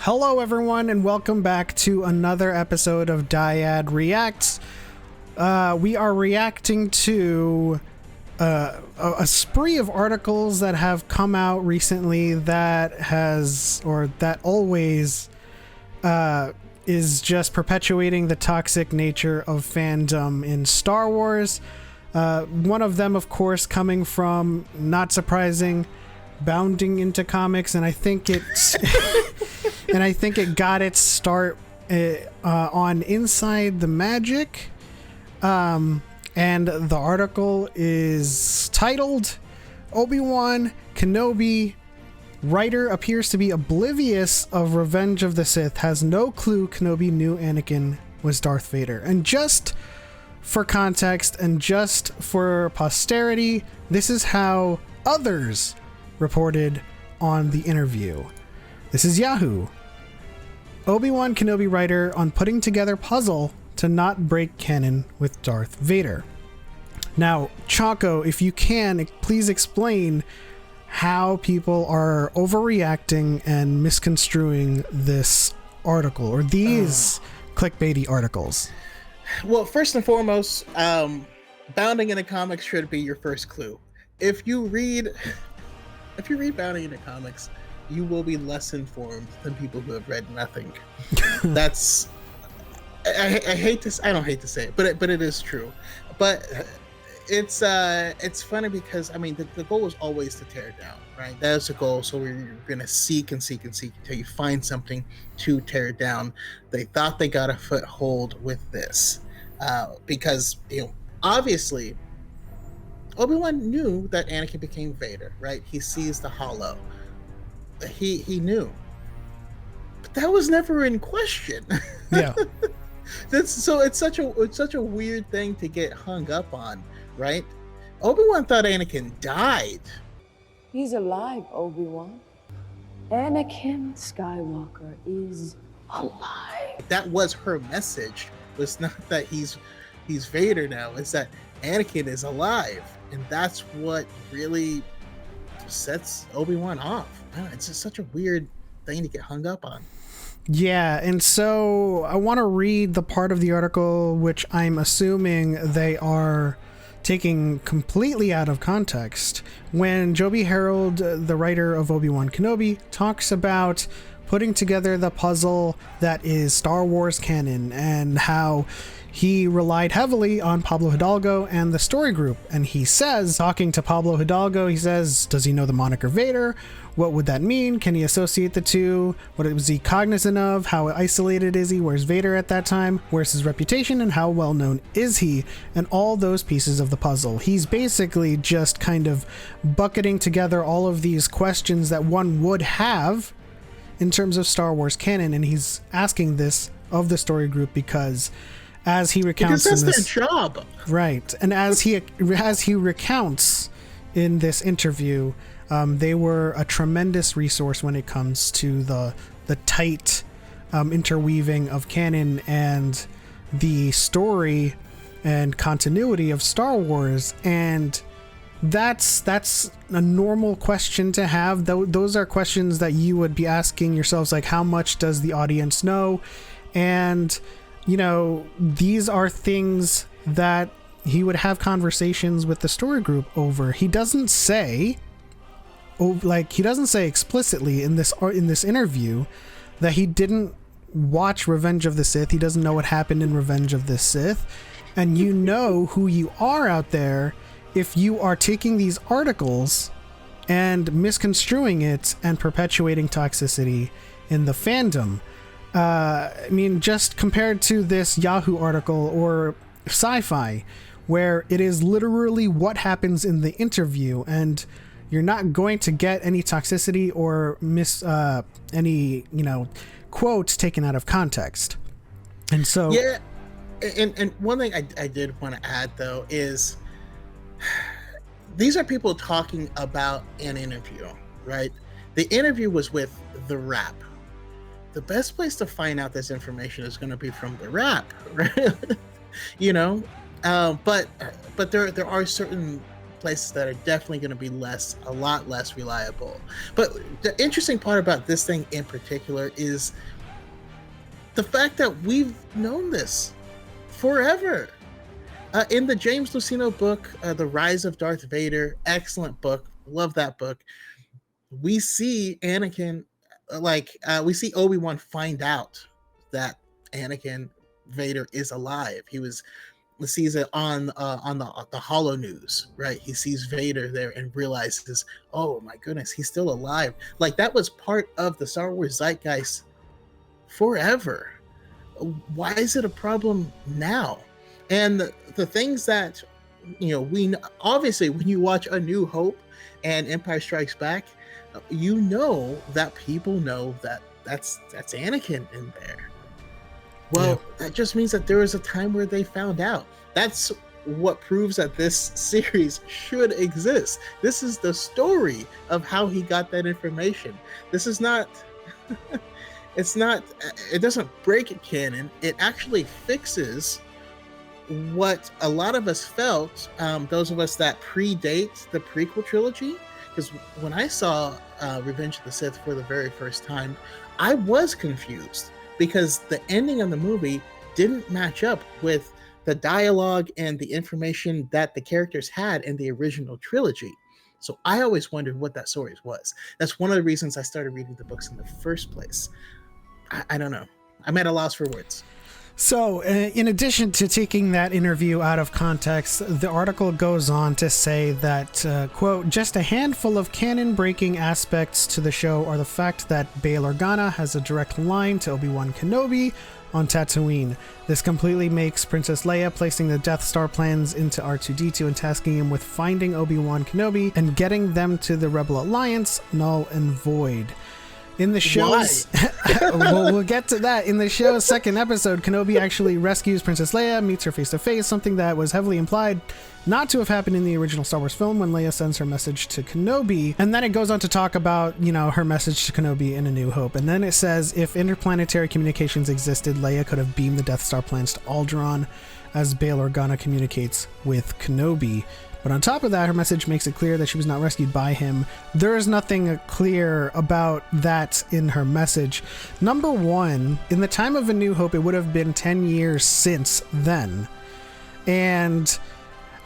Hello, everyone, and welcome back to another episode of Dyad Reacts. We are reacting to a spree of articles that have come out recently that always is just perpetuating the toxic nature of fandom in Star Wars. One of them, of course, coming from, not surprising, bounding into comics, and I think it's and I think it got its start on Inside the Magic, and the article is titled Obi-Wan Kenobi, writer appears to be oblivious of Revenge of the Sith, has no clue Kenobi knew Anakin was Darth Vader. And just for context and just for posterity, this is how others reported on the interview. This is Yahoo. Obi-Wan Kenobi writer on putting together puzzle to not break canon with Darth Vader. Now, Choco, if you can, please explain how people are overreacting and misconstruing this article, or these clickbaity articles. Well, first and foremost, bounding into comics should be your first clue. If you read bounding into comics, you will be less informed than people who have read nothing. That's I don't hate to say it, but it is true. But it's funny because I mean the goal is always to tear it down, right? That's the goal. So you're gonna seek and seek and seek until you find something to tear it down. They thought they got a foothold with this because obviously Obi-Wan knew that Anakin became Vader, right? He sees the hollow. He knew, but that was never in question. Yeah. It's such a weird thing to get hung up on, right? Obi-Wan thought Anakin died. He's alive, Obi-Wan. Anakin Skywalker is alive. That was her message. Was not that he's Vader now. It's that Anakin is alive, and that's what really sets Obi-Wan off. It's just such a weird thing to get hung up on. Yeah, and so I want to read the part of the article which I'm assuming they are taking completely out of context. When Joby Harold, the writer of Obi-Wan Kenobi, talks about putting together the puzzle that is Star Wars canon and how he relied heavily on Pablo Hidalgo and the story group. And he says, talking to Pablo Hidalgo, he says, does he know the moniker Vader? What would that mean? Can he associate the two? What was he cognizant of? How isolated is he? Where's Vader at that time? Where's his reputation? And how well known is he? And all those pieces of the puzzle. He's basically just kind of bucketing together all of these questions that one would have in terms of Star Wars canon. And he's asking this of the story group because as he recounts because that's in this, their job, right? And as he recounts in this interview, they were a tremendous resource when it comes to the tight interweaving of canon and the story and continuity of Star Wars. And that's a normal question to have. Those are questions that you would be asking yourselves, like, how much does the audience know? And these are things that he would have conversations with the story group over. He doesn't say explicitly in this interview that he didn't watch Revenge of the Sith. He doesn't know what happened in Revenge of the Sith. And you know who you are out there if you are taking these articles and misconstruing it and perpetuating toxicity in the fandom. I mean, just compared to this Yahoo article or Sci-Fi, where it is literally what happens in the interview, and you're not going to get any toxicity or any quotes taken out of context. And so yeah, and one thing I did want to add though is these are people talking about an interview, right? The interview was with the Wrap. The best place to find out this information is going to be from the Wrap, right? But there are certain places that are definitely going to be a lot less reliable. But the interesting part about this thing in particular is the fact that we've known this forever. In the James Luceno book, The Rise of Darth Vader, excellent book, love that book. We see Anakin, we see Obi-Wan find out that Anakin Vader is alive. He sees it on the Holo News, right? He sees Vader there and realizes, oh my goodness, he's still alive. Like, that was part of the Star Wars zeitgeist forever. Why is it a problem now? And the things that, we obviously, when you watch A New Hope and Empire Strikes Back, you know that people know that that's Anakin in there. Well, that just means that there was a time where they found out. That's what proves that this series should exist. This is the story of how he got that information. This is not it doesn't break canon. It actually fixes what a lot of us felt, those of us that predate the prequel trilogy. Because when I saw Revenge of the Sith for the very first time, I was confused because the ending of the movie didn't match up with the dialogue and the information that the characters had in the original trilogy. So I always wondered what that story was. That's one of the reasons I started reading the books in the first place. I don't know. I'm at a loss for words. So, in addition to taking that interview out of context, the article goes on to say that, quote, just a handful of canon-breaking aspects to the show are the fact that Bail Organa has a direct line to Obi-Wan Kenobi on Tatooine. This completely makes Princess Leia placing the Death Star plans into R2-D2 and tasking him with finding Obi-Wan Kenobi and getting them to the Rebel Alliance null and void. In the show's we'll get to that. In the show's second episode, Kenobi actually rescues Princess Leia, meets her face to face, something that was heavily implied not to have happened in the original Star Wars film when Leia sends her message to Kenobi. And then it goes on to talk about, her message to Kenobi in A New Hope. And then it says, if interplanetary communications existed, Leia could have beamed the Death Star plans to Alderaan as Bail Organa communicates with Kenobi. But on top of that, her message makes it clear that she was not rescued by him. There is nothing clear about that in her message. Number one, in the time of A New Hope, it would have been 10 years since then. And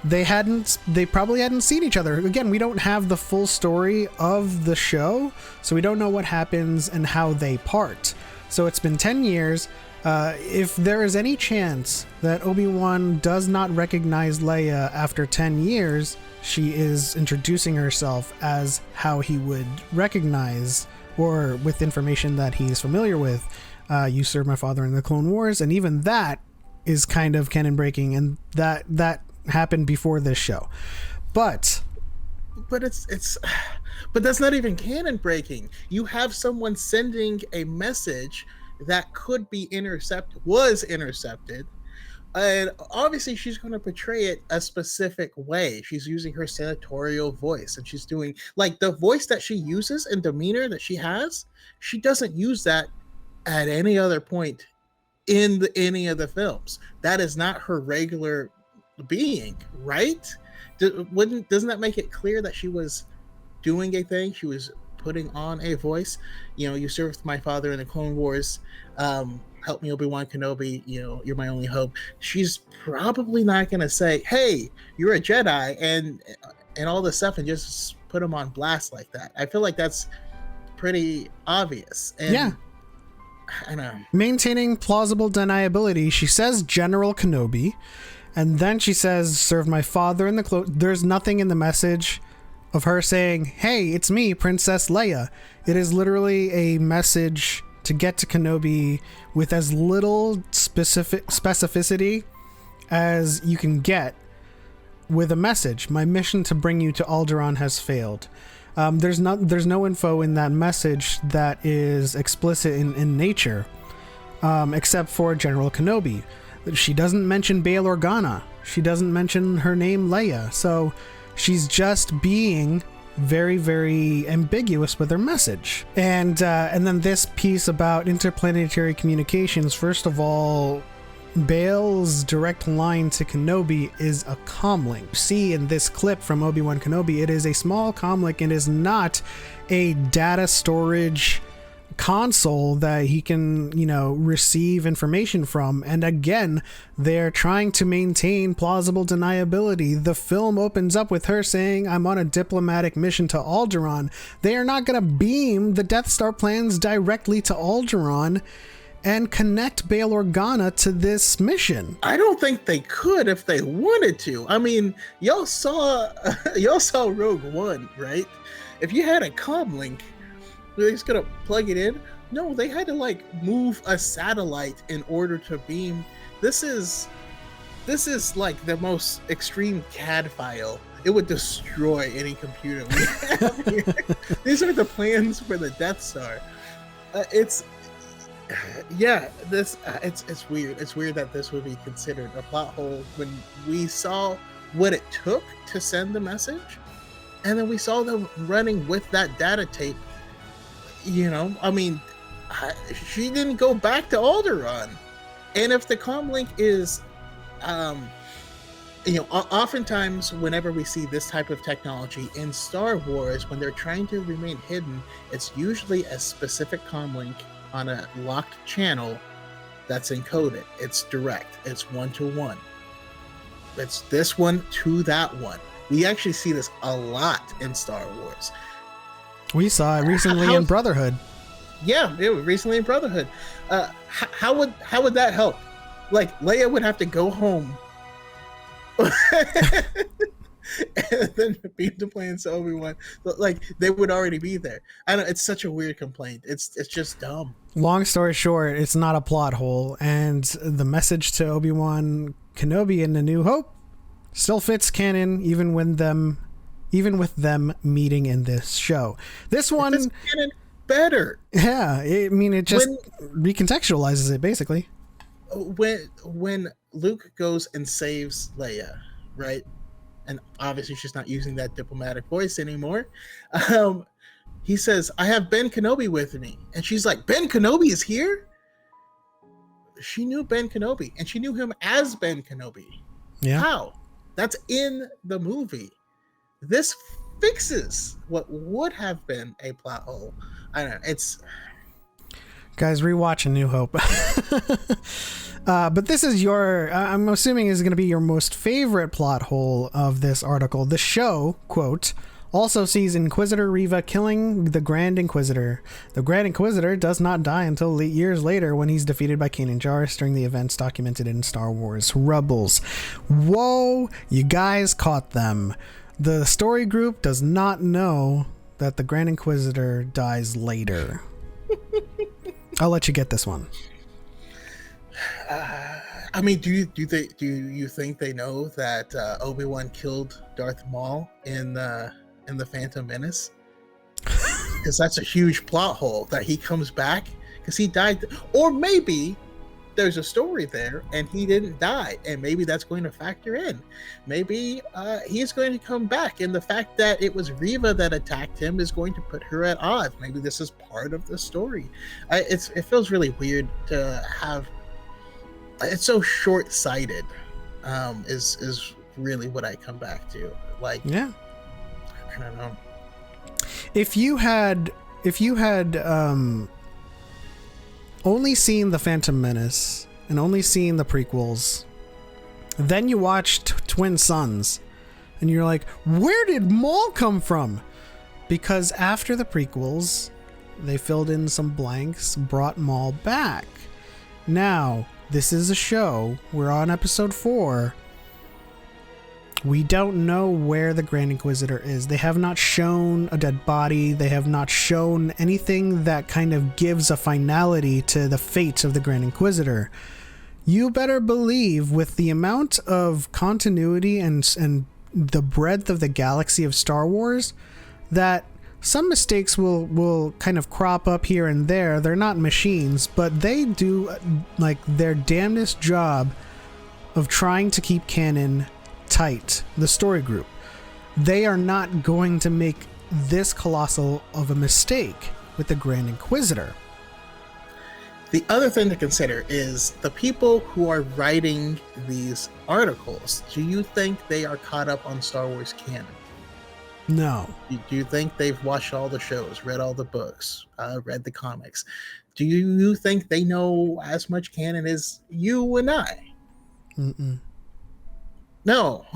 they probably hadn't seen each other. Again, we don't have the full story of the show, so we don't know what happens and how they part. So it's been 10 years. If there is any chance that Obi-Wan does not recognize Leia after 10 years, she is introducing herself as how he would recognize, or with information that he's familiar with. You served my father in the Clone Wars, and even that is kind of canon breaking, and that happened before this show. But that's not even canon breaking. You have someone sending a message that could be was intercepted, and obviously she's going to portray it a specific way. She's using her senatorial voice, and she's doing, like, the voice that she uses and demeanor that she has, she doesn't use that at any other point in any of the films. That is not her regular being, right? Doesn't that make it clear that she was doing a thing? She was putting on a voice. You served my father in the Clone Wars, help me, Obi-Wan Kenobi, you're my only hope. She's probably not going to say, hey, you're a Jedi, and all this stuff, and just put him on blast like that. I feel like that's pretty obvious. And yeah, I know. Maintaining plausible deniability, she says General Kenobi, and then she says, served my father in the Clone. There's nothing in the message of her saying, hey, it's me, Princess Leia. It is literally a message to get to Kenobi with as little specificity as you can get with a message. My mission to bring you to Alderaan has failed. There's no info in that message that is explicit in nature, except for General Kenobi. She doesn't mention Bail Organa. She doesn't mention her name Leia. So she's just being very, very ambiguous with her message. And then this piece about interplanetary communications, first of all, Bail's direct line to Kenobi is a comlink. See in this clip from Obi-Wan Kenobi, it is a small comlink and is not a data storage console that he can, receive information from. And again, they're trying to maintain plausible deniability. The film opens up with her saying, "I'm on a diplomatic mission to Alderaan." They are not going to beam the Death Star plans directly to Alderaan and connect Bail Organa to this mission. I don't think they could if they wanted to. I mean, y'all saw Rogue One, right? If you had a comm link, were they just gonna plug it in? No, they had to move a satellite in order to beam. This is like the most extreme CAD file. It would destroy any computer we have here. These are the plans for the Death Star. It's weird. It's weird that this would be considered a plot hole when we saw what it took to send the message, and then we saw them running with that data tape. I mean, she didn't go back to Alderaan, and if the comlink is, oftentimes whenever we see this type of technology in Star Wars, when they're trying to remain hidden, it's usually a specific comlink on a locked channel that's encoded. It's direct. It's 1-to-1. It's this one to that one. We actually see this a lot in Star Wars. We saw it recently in Brotherhood. Yeah, it was recently in Brotherhood. How would that help? Leia would have to go home and then beam the plans to Obi-Wan. They would already be there. I don't. It's such a weird complaint. It's just dumb. Long story short, it's not a plot hole, and the message to Obi-Wan Kenobi in A New Hope still fits canon, even with them meeting in this show. This one is canon better. Yeah, it just recontextualizes it basically. When Luke goes and saves Leia, right? And obviously she's not using that diplomatic voice anymore. He says, "I have Ben Kenobi with me." And she's like, "Ben Kenobi is here?" She knew Ben Kenobi, and she knew him as Ben Kenobi. Yeah. How? That's in the movie. This fixes what would have been a plot hole. I don't know. It's... Guys, rewatch A New Hope. But this is I'm assuming is going to be your most favorite plot hole of this article. The show, quote, also sees Inquisitor Reva killing the Grand Inquisitor. The Grand Inquisitor does not die until years later when he's defeated by Kanan Jarrus during the events documented in Star Wars Rebels. Whoa, you guys caught them. The story group does not know that the Grand Inquisitor dies later. I'll let you get this one. I mean, do you think they know that Obi-Wan killed Darth Maul in the Phantom Menace? Because that's a huge plot hole that he comes back because he died, or maybe there's a story there and he didn't die, and maybe that's going to factor in. Maybe he's going to come back, and the fact that it was Reva that attacked him is going to put her at odds. Maybe this is part of the story. It feels really weird to have. It's so short-sighted. Is really what I come back to. Yeah, I don't know. If you had only seen the Phantom Menace and only seen the prequels, then you watched Twin Sons, and you're like, where did Maul come from? Because after the prequels, they filled in some blanks, brought Maul back. Now, this is a show. We're on episode 4. We don't know where the Grand Inquisitor is. They have not shown a dead body. They have not shown anything that kind of gives a finality to the fate of the Grand Inquisitor. You better believe, with the amount of continuity and the breadth of the galaxy of Star Wars, that some mistakes will kind of crop up here and there. They're not machines, but they do their damnedest job of trying to keep canon tight. The story group, they are not going to make this colossal of a mistake with the Grand Inquisitor. The other thing to consider is the people who are writing these articles. Do you think they are caught up on Star Wars canon? No. Do you think they've watched all the shows, read all the books, read the comics? Do you think they know as much canon as you and I? Mm-mm. No.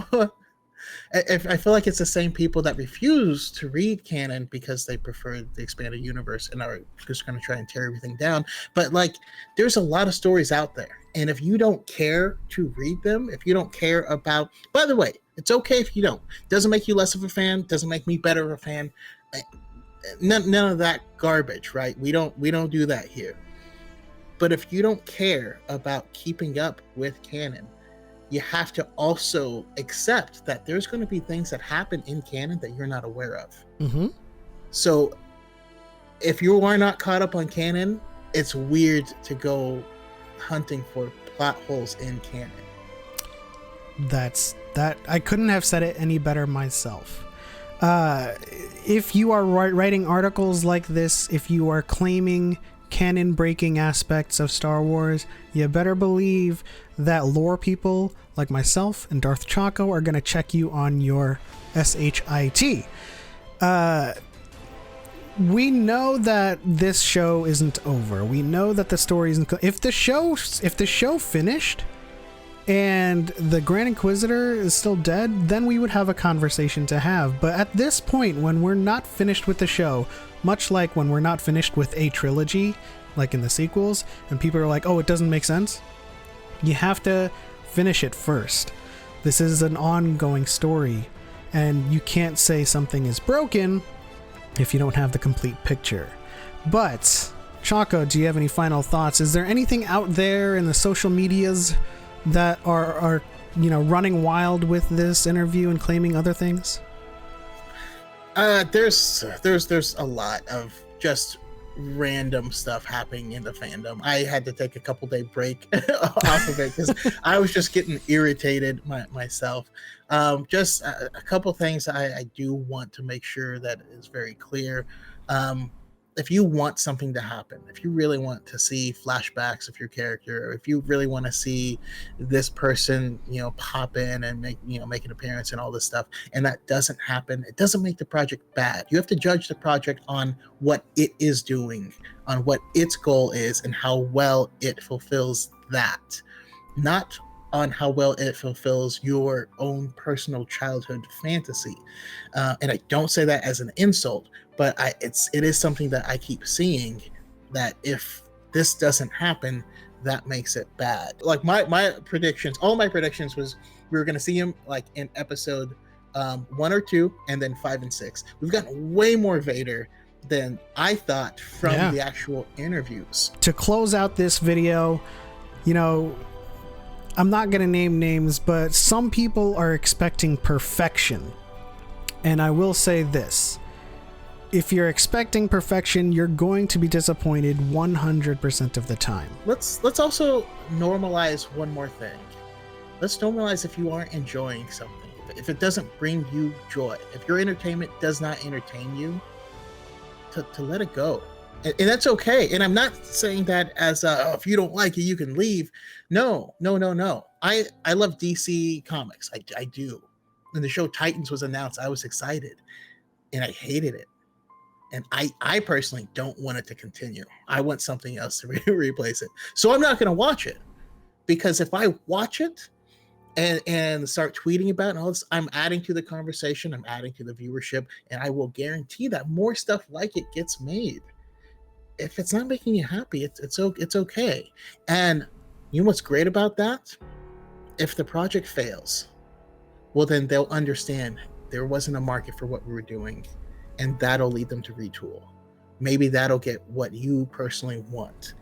I feel like it's the same people that refuse to read canon because they prefer the expanded universe and are just going to try and tear everything down. But like, there's a lot of stories out there. And if you don't care to read them, if you don't care about, by the way, it's okay if you don't. Doesn't make you less of a fan. Doesn't make me better of a fan. None of that garbage, right? We don't do that here. But if you don't care about keeping up with canon, you have to also accept that there's going to be things that happen in canon that you're not aware of. Mm-hmm. So if you are not caught up on canon, it's weird to go hunting for plot holes in canon. That I couldn't have said it any better myself. If you are writing articles like this, if you are claiming canon breaking aspects of Star Wars, you better believe that lore people like myself and Darth Choco are going to check you on your SHIT. We know that this show isn't over. We know that the story isn't. If the show finished and the Grand Inquisitor is still dead, then we would have a conversation to have. But at this point, when we're not finished with the show, much like when we're not finished with a trilogy, like in the sequels, and people are like, oh, it doesn't make sense, you have to finish it first. This is an ongoing story, and you can't say something is broken if you don't have the complete picture. But, Choco, do you have any final thoughts? Is there anything out there in the social medias that are running wild with this interview and claiming other things? There's a lot of just random stuff happening in the fandom. I had to take a couple day break off of it because I was just getting irritated myself. Just a couple things I do want to make sure that is very clear. If you want something to happen, if you really want to see flashbacks of your character, or if you really want to see this person, pop in and make an appearance and all this stuff, and that doesn't happen, it doesn't make the project bad. You have to judge the project on what it is doing, on what its goal is, and how well it fulfills that, not on how well it fulfills your own personal childhood fantasy. And I don't say that as an insult, but it is something that I keep seeing, that if this doesn't happen, that makes it bad. Like my predictions, all my predictions was we were going to see him like in episode 1 or 2, and then 5 and 6. We've gotten way more Vader than I thought from the actual interviews. To close out this video, I'm not going to name names, but some people are expecting perfection. And I will say this. If you're expecting perfection, you're going to be disappointed 100% of the time. Let's also normalize one more thing. Let's normalize if you aren't enjoying something. If it doesn't bring you joy, if your entertainment does not entertain you, to let it go. And that's okay. And I'm not saying that as if you don't like it, you can leave. No. I love DC Comics. I do. When the show Titans was announced, I was excited, and I hated it. And I personally don't want it to continue. I want something else to replace it. So I'm not going to watch it, because if I watch it and start tweeting about it and all this, I'm adding to the conversation, I'm adding to the viewership, and I will guarantee that more stuff like it gets made. If it's not making you happy, it's okay. And you know what's great about that? If the project fails, well, then they'll understand there wasn't a market for what we were doing, and that'll lead them to retool. Maybe that'll get what you personally want.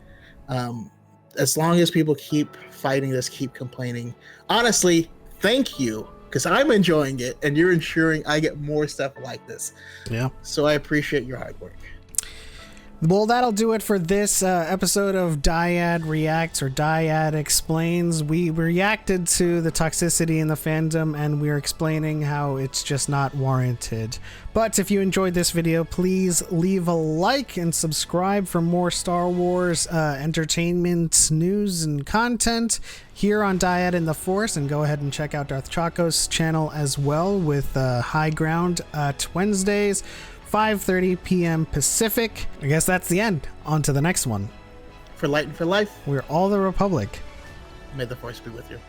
As long as people keep fighting this, keep complaining, honestly, thank you, because I'm enjoying it, and you're ensuring I get more stuff like this. Yeah. So I appreciate your hard work. Well, that'll do it for this episode of Dyad Reacts or Dyad Explains. We reacted to the toxicity in the fandom, and we're explaining how it's just not warranted. But if you enjoyed this video, please leave a like and subscribe for more Star Wars entertainment, news, and content here on Dyad in the Force. And go ahead and check out Darth Choco's channel as well with High Ground at Wednesdays. 5:30 p.m. Pacific. I guess that's the end. On to the next one. For Light and for Life, We're all the Republic. may the Force be with you.